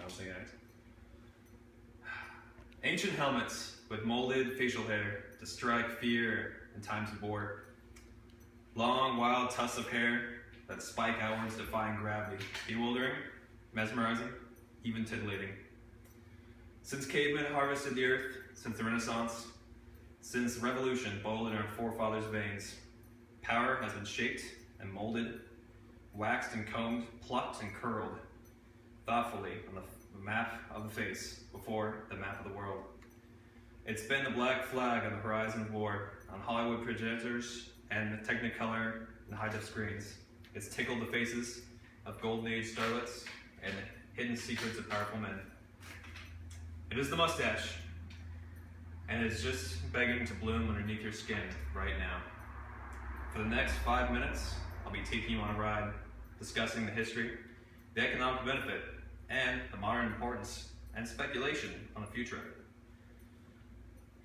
balancing act. Ancient helmets with molded facial hair to strike fear in times of war. Long, wild tufts of hair that spike outwards, defying gravity. Bewildering, mesmerizing, even titillating. Since cavemen harvested the earth, since the Renaissance, since the revolution boiled in our forefathers' veins, power has been shaped and molded, waxed and combed, plucked and curled, thoughtfully on the map of the face before the map of the world. It's been the black flag on the horizon of war, on Hollywood projectors and Technicolor and high-def screens. It's tickled the faces of golden age starlets and hidden secrets of powerful men. It is the mustache, and it's just begging to bloom underneath your skin right now. For the next 5 minutes, I'll be taking you on a ride, discussing the history, the economic benefit, and the modern importance and speculation on the future of it.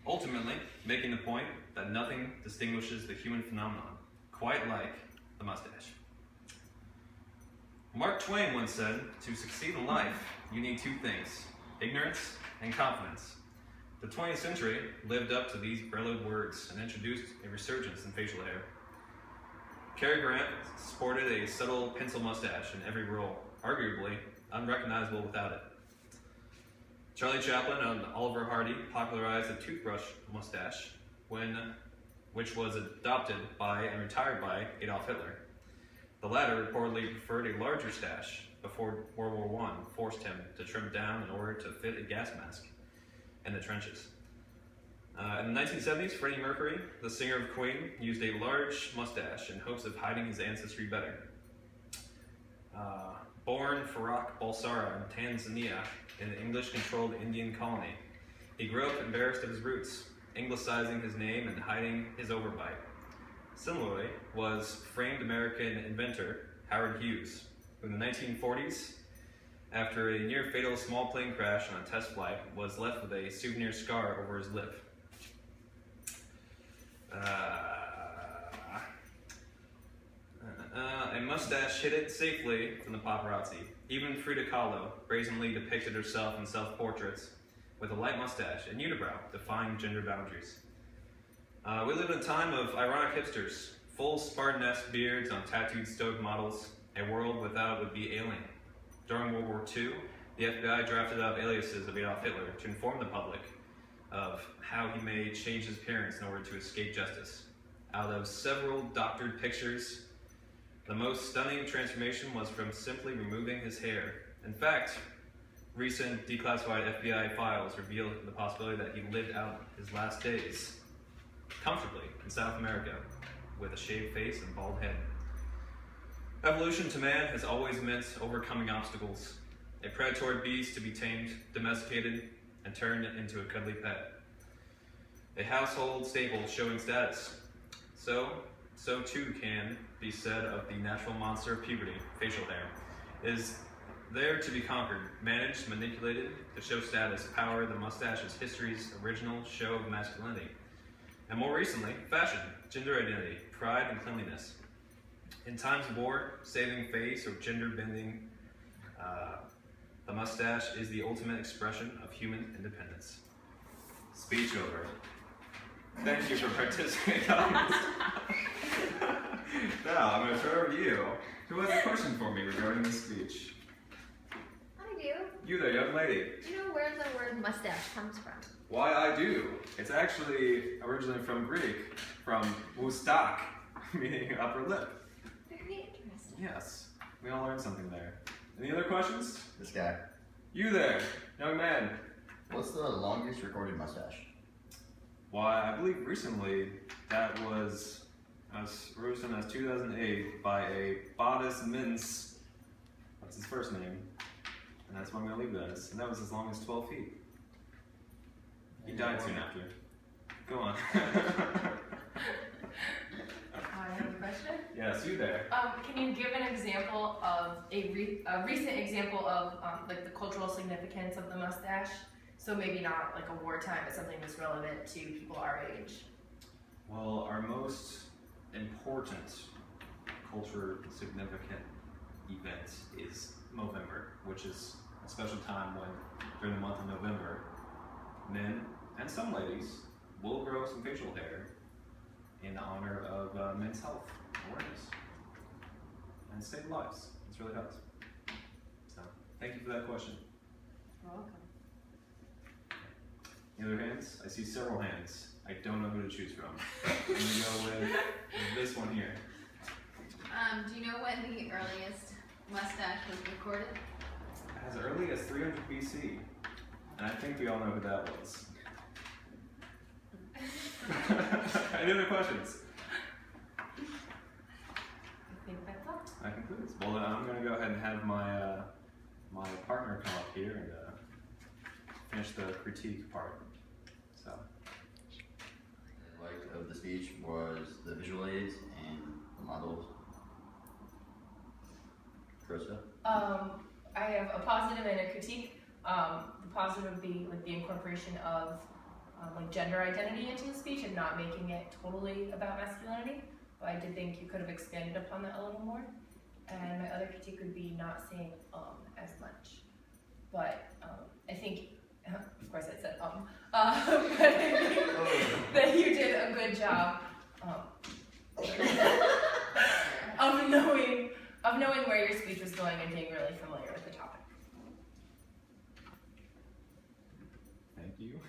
Ultimately, making the point that nothing distinguishes the human phenomenon quite like the mustache. Mark Twain once said, to succeed in life, you need two things, ignorance and confidence. The 20th century lived up to these brilliant words and introduced a resurgence in facial hair. Cary Grant sported a subtle pencil mustache in every role, arguably unrecognizable without it. Charlie Chaplin and Oliver Hardy popularized the toothbrush mustache, which was adopted by and retired by Adolf Hitler. The latter reportedly preferred a larger stash before World War I forced him to trim down in order to fit a gas mask in the trenches. In the 1970s, Freddie Mercury, the singer of Queen, used a large mustache in hopes of hiding his ancestry better. Born Farrokh Bulsara in Tanzania, in an English-controlled Indian colony, he grew up embarrassed of his roots, anglicizing his name and hiding his overbite. Similarly was famed American inventor Howard Hughes, who in the 1940s, after a near-fatal small plane crash on a test flight, was left with a souvenir scar over his lip. A mustache hid it safely from the paparazzi. Even Frida Kahlo brazenly depicted herself in self-portraits with a light mustache and unibrow, defying gender boundaries. We live in a time of ironic hipsters, full Spartan-esque beards on tattooed stoic models. A world without would be alien. During World War II, the FBI drafted up aliases of Adolf Hitler to inform the public of how he may change his appearance in order to escape justice. Out of several doctored pictures, the most stunning transformation was from simply removing his hair. In fact, recent declassified FBI files revealed the possibility that he lived out his last days comfortably in South America with a shaved face and bald head. Evolution to man has always meant overcoming obstacles, a predatory beast to be tamed, domesticated, and turned into a cuddly pet. A household staple showing status. So too can be said of the natural monster of puberty, facial hair. It is there to be conquered, managed, manipulated, to show status, power. The mustache is history's original show of masculinity. And more recently, fashion, gender identity, pride, and cleanliness. In times of war, saving face, or gender bending, the mustache is the ultimate expression of human independence. Speech over. Thank you for participating on this. Now, I'm going to turn it over to you. Who has a question for me regarding this speech? I do. You there, young lady. Do you know where the word mustache comes from? Why, I do. It's actually originally from Greek, from Mustache, meaning upper lip. Very interesting. Yes, we all learned something there. Any other questions? This guy. You there, young man. What's the longest recorded mustache? Why, I believe recently that was chosen as 2008 by a Bodice Mintz. That's his first name. And that's what I'm going to leave it as. And that was as long as 12 feet. He died soon after. Go on. I have a question. Yes, you there. Can you give an example of a recent example of like the cultural significance of the mustache? So maybe not like a wartime, but something that's relevant to people our age. Well, our most important culture significant event is Movember, which is a special time when, during the month of November, men and some ladies will grow some facial hair in honor of men's health awareness and save lives. This really helps. So, thank you for that question. You're welcome. Any other hands? I see several hands. I don't know who to choose from. I'm gonna go with this one here. Do you know when the earliest mustache was recorded? As early as 300 BC. And I think we all know who that was. Any other questions? I think that's all. That concludes. Well, then I'm going to go ahead and have my my partner come up here and finish the critique part. So. I liked of the speech was the visual aids and the models. Krista? I have a positive and a critique. The positive would be like the incorporation of like gender identity into the speech and not making it totally about masculinity. But I did think you could have expanded upon that a little more. And my other critique would be not saying as much. But I think, of course I said but I think that you did a good job of knowing where your speech was going and being really familiar with the topic. Thank you.